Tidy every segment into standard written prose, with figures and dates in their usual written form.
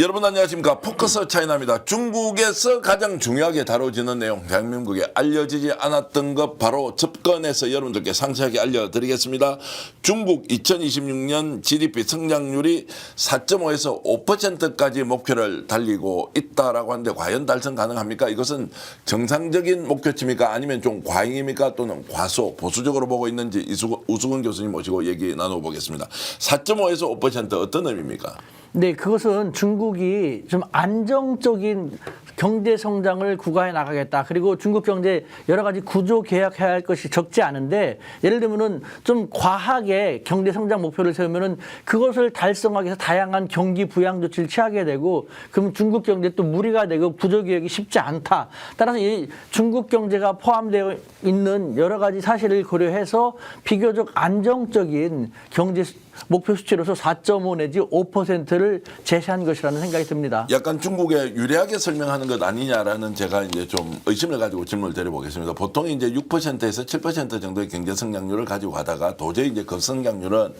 여러분 안녕하십니까. 포커스 차이나입니다. 중국에서 가장 중요하게 다뤄지는 내용, 대한민국에 알려지지 않았던 것 바로 접근해서 여러분들께 상세하게 알려드리겠습니다. 중국 2026년 GDP 성장률이 4.5에서 5%까지 목표를 달리고 있다라고 하는데 과연 달성 가능합니까? 이것은 정상적인 목표치입니까? 아니면 좀 과잉입니까? 또는 과소, 보수적으로 보고 있는지 우수근 교수님 모시고 얘기 나눠보겠습니다. 4.5에서 5% 어떤 의미입니까? 네, 그것은 중국이 좀 안정적인 경제 성장을 구가해 나가겠다. 그리고 중국 경제 여러 가지 구조 개혁해야 할 것이 적지 않은데, 예를 들면은 좀 과하게 경제 성장 목표를 세우면은 그것을 달성하기 위해서 다양한 경기 부양 조치를 취하게 되고, 그럼 중국 경제 또 무리가 되고 구조 개혁이 쉽지 않다. 따라서 이 중국 경제가 포함되어 있는 여러 가지 사실을 고려해서 비교적 안정적인 경제 목표 수치로서 4.5 내지 5%를 제시한 것이라는 생각이 듭니다. 약간 중국에 유리하게 설명하는 것 아니냐라는 제가 이제 좀 의심을 가지고 질문을 드려보겠습니다. 보통 이제 6%에서 7% 정도의 경제 성장률을 가지고 가다가 도저히 이제 그 성장률은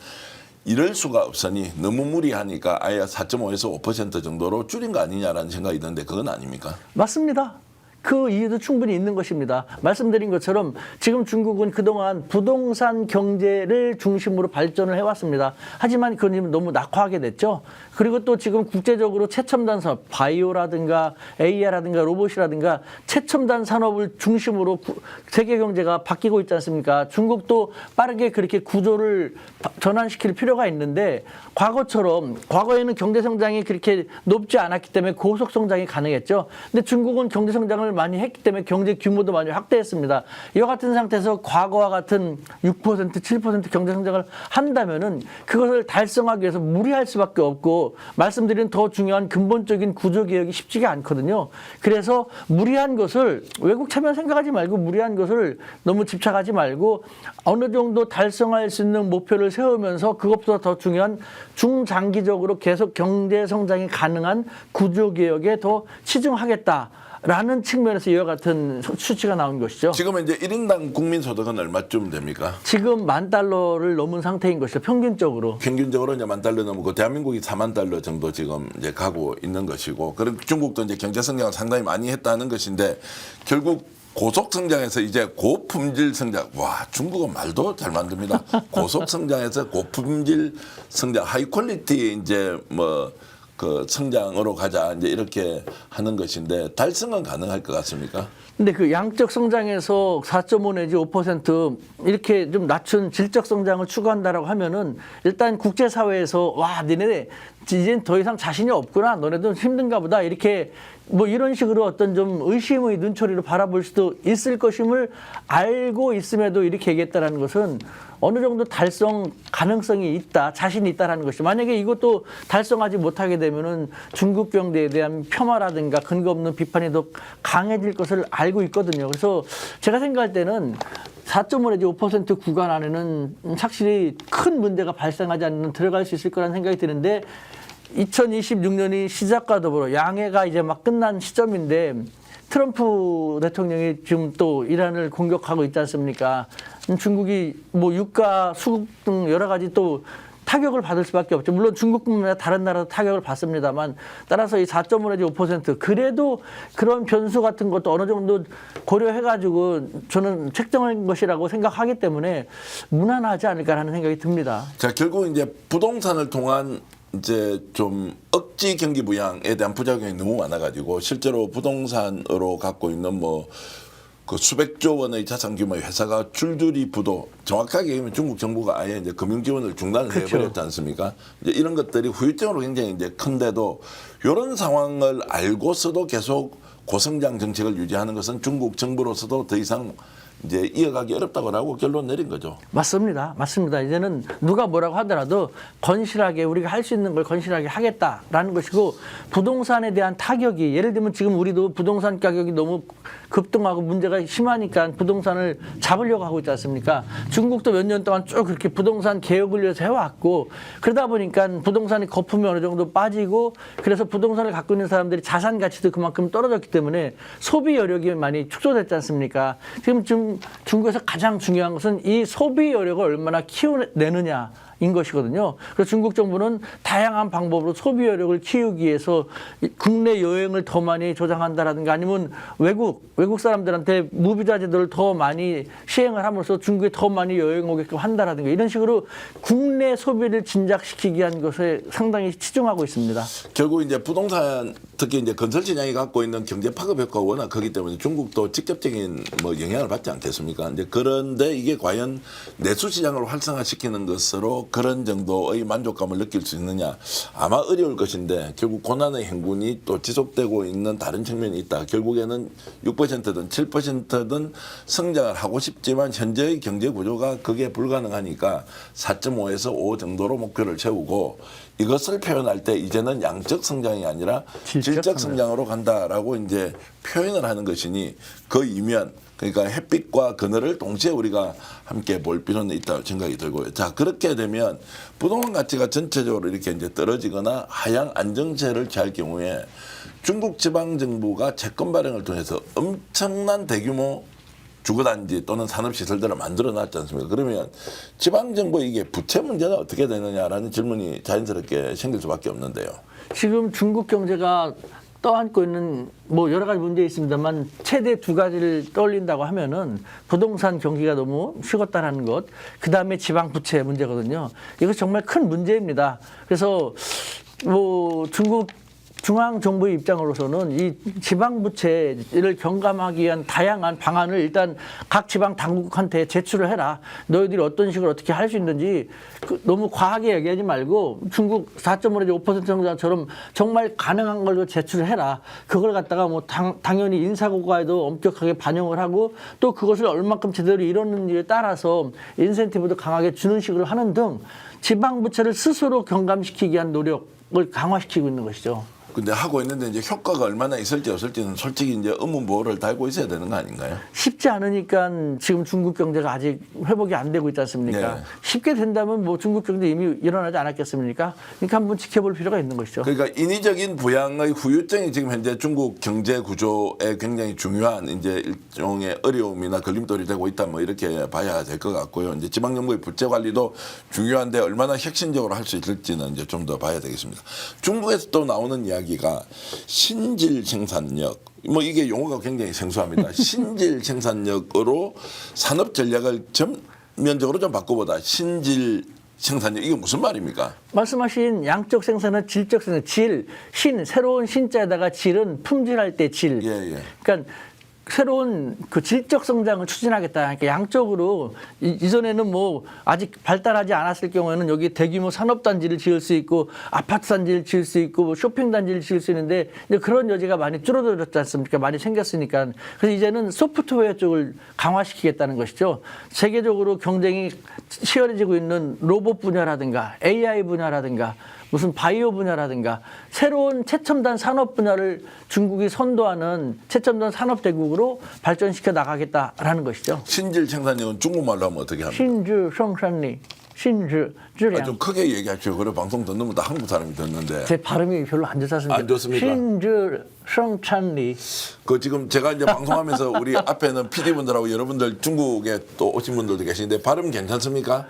이럴 수가 없으니 너무 무리하니까 아예 4.5에서 5% 정도로 줄인 거 아니냐라는 생각이 드는데 그건 아닙니까? 맞습니다. 그 이유도 충분히 있는 것입니다. 말씀드린 것처럼 지금 중국은 그동안 부동산 경제를 중심으로 발전을 해왔습니다. 하지만 그건 너무 낙화하게 됐죠. 그리고 또 지금 국제적으로 최첨단 산업, 바이오라든가 AI라든가 로봇이라든가 최첨단 산업을 중심으로 세계 경제가 바뀌고 있지 않습니까? 중국도 빠르게 그렇게 구조를 전환시킬 필요가 있는데, 과거에는 경제 성장이 그렇게 높지 않았기 때문에 고속 성장이 가능했죠. 근데 중국은 경제 성장을 많이 했기 때문에 경제 규모도 많이 확대했습니다. 이와 같은 상태에서 과거와 같은 6%, 7% 경제 성장을 한다면은 그것을 달성하기 위해서 무리할 수밖에 없고, 말씀드린 더 중요한 근본적인 구조 개혁이 쉽지가 않거든요. 그래서 무리한 것을 외국 체면 생각하지 말고 무리한 것을 너무 집착하지 말고 어느 정도 달성할 수 있는 목표를 세우면서 그것보다 더 중요한 중장기적으로 계속 경제 성장이 가능한 구조 개혁에 더 치중하겠다라는 측면에서 이와 같은 수치가 나온 것이죠. 지금은 이제 1인당 국민소득은 얼마쯤 됩니까? 지금 $10,000를 넘은 상태인 것이죠. 평균적으로. 평균적으로 이제 $10,000 넘고 대한민국이 $40,000 정도 지금 이제 가고 있는 것이고, 그럼 중국도 이제 경제 성장을 상당히 많이 했다는 것인데, 결국 고속 성장에서 이제 고품질 성장. 와, 중국은 말도 잘 만듭니다. 고속 성장에서 고품질 성장, 하이 퀄리티 이제 뭐 그 성장으로 가자 이제 이렇게 하는 것인데, 달성은 가능할 것 같습니까? 근데 그 양적 성장에서 4.5 내지 5% 이렇게 좀 낮춘 질적 성장을 추구한다라고 하면은, 일단 국제사회에서 와, 니네 이젠 더 이상 자신이 없구나, 너네도 힘든가 보다, 이렇게 뭐 이런 식으로 어떤 좀 의심의 눈초리로 바라볼 수도 있을 것임을 알고 있음에도 이렇게 얘기했다는 것은 어느 정도 달성 가능성이 있다, 자신이 있다라는 것이. 만약에 이것도 달성하지 못하게 되면은 중국 경제에 대한 폄하라든가 근거 없는 비판이 더 강해질 것을 알고 있거든요. 그래서 제가 생각할 때는 4.5 내지 5% 구간 안에는 확실히 큰 문제가 발생하지 않는 들어갈 수 있을 거라는 생각이 드는데, 2026년이 시작과 더불어 양해가 이제 막 끝난 시점인데, 트럼프 대통령이 지금 또 이란을 공격하고 있지 않습니까? 중국이 뭐 유가, 수급 등 여러 가지 또 타격을 받을 수밖에 없죠. 물론 중국뿐만 아니라 다른 나라도 타격을 받습니다만, 따라서 이 4.5 내지 5% 그래도 그런 변수 같은 것도 어느 정도 고려해가지고 저는 책정한 것이라고 생각하기 때문에 무난하지 않을까라는 생각이 듭니다. 자, 결국 이제 부동산을 통한 이제 좀 억지 경기 부양에 대한 부작용이 너무 많아가지고, 실제로 부동산으로 갖고 있는 뭐 그 수백조 원의 자산 규모의 회사가 줄줄이 부도, 정확하게 얘기하면 중국 정부가 아예 이제 금융 지원을 중단을 그렇죠. 해버렸지 않습니까? 이제 이런 것들이 후유증으로 굉장히 이제 큰데도, 이런 상황을 알고서도 계속 고성장 정책을 유지하는 것은 중국 정부로서도 더 이상 이제 이어가기 어렵다고 하고 결론 내린 거죠. 맞습니다. 맞습니다. 이제는 누가 뭐라고 하더라도 건실하게 우리가 할 수 있는 걸 건실하게 하겠다라는 것이고, 부동산에 대한 타격이, 예를 들면 지금 우리도 부동산 가격이 너무 급등하고 문제가 심하니까 부동산을 잡으려고 하고 있지 않습니까? 중국도 몇 년 동안 쭉 그렇게 부동산 개혁을 위해서 해왔고, 그러다 보니까 부동산의 거품이 어느 정도 빠지고, 그래서 부동산을 갖고 있는 사람들이 자산 가치도 그만큼 떨어졌기 때문에 소비 여력이 많이 축소됐지 않습니까? 지금 중국에서 가장 중요한 것은 이 소비 여력을 얼마나 키워내느냐, 인 것이거든요. 그래서 중국 정부는 다양한 방법으로 소비 여력을 키우기 위해서 국내 여행을 더 많이 조장한다라든가 아니면 외국 사람들한테 무비자 제도를 더 많이 시행을 함으로써 중국에 더 많이 여행 오게끔 한다라든가 이런 식으로 국내 소비를 진작시키기 위한 것에 상당히 치중하고 있습니다. 결국 이제 부동산 특히 이제 건설 시장이 갖고 있는 경제 파급 효과가 워낙 크기 때문에 중국도 직접적인 뭐 영향을 받지 않겠습니까? 이제 그런데 이게 과연 내수 시장을 활성화시키는 것으로 그런 정도의 만족감을 느낄 수 있느냐? 아마 어려울 것인데 결국 고난의 행군이 또 지속되고 있는 다른 측면이 있다. 결국에는 6%든 7%든 성장을 하고 싶지만 현재의 경제 구조가 그게 불가능하니까 4.5에서 5 정도로 목표를 세우고 이것을 표현할 때 이제는 양적 성장이 아니라 질적 성장으로 간다라고 이제 표현을 하는 것이니 그 이면 그러니까 햇빛과 그늘을 동시에 우리가 함께 볼 필요는 있다고 생각이 들고요. 자, 그렇게 되면 부동산 가치가 전체적으로 이렇게 이제 떨어지거나 하향 안정세를 취할 경우에 중국 지방 정부가 채권 발행을 통해서 엄청난 대규모 주거단지 또는 산업시설들을 만들어놨지 않습니까? 그러면 지방정부 이게 부채 문제는 어떻게 되느냐라는 질문이 자연스럽게 생길 수밖에 없는데요. 지금 중국 경제가 떠안고 있는 뭐 여러 가지 문제 있습니다만 최대 두 가지를 떠올린다고 하면은 부동산 경기가 너무 식었다라는 것, 그 다음에 지방 부채 문제거든요. 이거 정말 큰 문제입니다. 그래서 뭐 중국 중앙 정부의 입장으로서는 이 지방 부채를 경감하기 위한 다양한 방안을 일단 각 지방 당국한테 제출을 해라. 너희들이 어떤 식으로 어떻게 할 수 있는지 너무 과하게 얘기하지 말고 중국 4.5에서 5% 성장처럼 정말 가능한 걸로 제출을 해라. 그걸 갖다가 뭐 당연히 인사고과에도 엄격하게 반영을 하고 또 그것을 얼마큼 제대로 이뤘는지에 따라서 인센티브도 강하게 주는 식으로 하는 등 지방 부채를 스스로 경감시키기 위한 노력을 강화시키고 있는 것이죠. 근데 하고 있는데 이제 효과가 얼마나 있을지 없을지는 솔직히 이제 의문보호를 달고 있어야 되는 거 아닌가요? 쉽지 않으니까 지금 중국 경제가 아직 회복이 안 되고 있지 않습니까? 네. 쉽게 된다면 뭐 중국 경제 이미 일어나지 않았겠습니까? 그러니까 한번 지켜볼 필요가 있는 것이죠. 그러니까 인위적인 부양의 후유증이 지금 현재 중국 경제 구조에 굉장히 중요한 이제 일종의 어려움이나 걸림돌이 되고 있다 뭐 이렇게 봐야 될 것 같고요. 이제 지방 정부의 부채 관리도 중요한데 얼마나 혁신적으로 할 수 있을지는 이제 좀 더 봐야 되겠습니다. 중국에서 또 나오는 이야기가 신질 생산력, 뭐 이게 용어가 굉장히 생소합니다. 신질 생산력으로 산업 전략을 전면적으로 좀 바꿔보다. 신질 생산력, 이게 무슨 말입니까? 말씀하신 양적 생산은 질적 생산, 새로운 신자에다가 질은 품질할 때 질. 예. 그러니까 새로운 그 질적 성장을 추진하겠다. 그러니까 양적으로 이전에는 뭐 아직 발달하지 않았을 경우에는 여기 대규모 산업단지를 지을 수 있고 아파트 단지를 지을 수 있고 뭐 쇼핑 단지를 지을 수 있는데 이제 그런 여지가 많이 줄어들었지 않습니까? 많이 생겼으니까. 그래서 이제는 소프트웨어 쪽을 강화시키겠다는 것이죠. 세계적으로 경쟁이 치열해지고 있는 로봇 분야라든가 AI 분야라든가 무슨 바이오 분야라든가 새로운 최첨단 산업 분야를 중국이 선도하는 최첨단 산업 대국으로 발전시켜 나가겠다라는 것이죠. 신질 생산력은 중국말로 하면 어떻게 합니까? 신질 생산력, 신질 질량. 좀 크게 얘기하죠. 그래 방송 듣는 분도 한국 사람이 듣는데. 제 발음이 별로 안 좋습니다. 안 좋습니까? 신질 생산력. 그 지금 제가 이제 방송하면서 우리 앞에는 PD분들하고 여러분들 중국에 또 오신 분들도 계시는데 발음 괜찮습니까?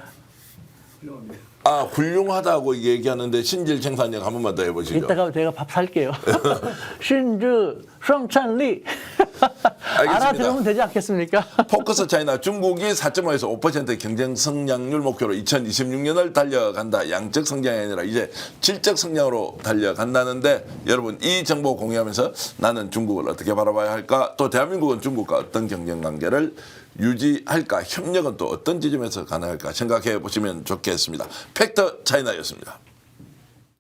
아, 훌륭하다고 얘기하는데 신질 생산력 한 번만 더 해보시죠. 이따가 제가 밥 살게요. 신질 생산력. 알아들으면 되지 않겠습니까? 포커스 차이나 중국이 4.5에서 5% 경쟁 성장률 목표로 2026년을 달려간다. 양적 성장이 아니라 이제 질적 성장으로 달려간다는데 여러분 이 정보 공유하면서 나는 중국을 어떻게 바라봐야 할까? 또 대한민국은 중국과 어떤 경쟁 관계를 유지할까? 협력은 또 어떤 지점에서 가능할까? 생각해 보시면 좋겠습니다. 팩터 차이나였습니다.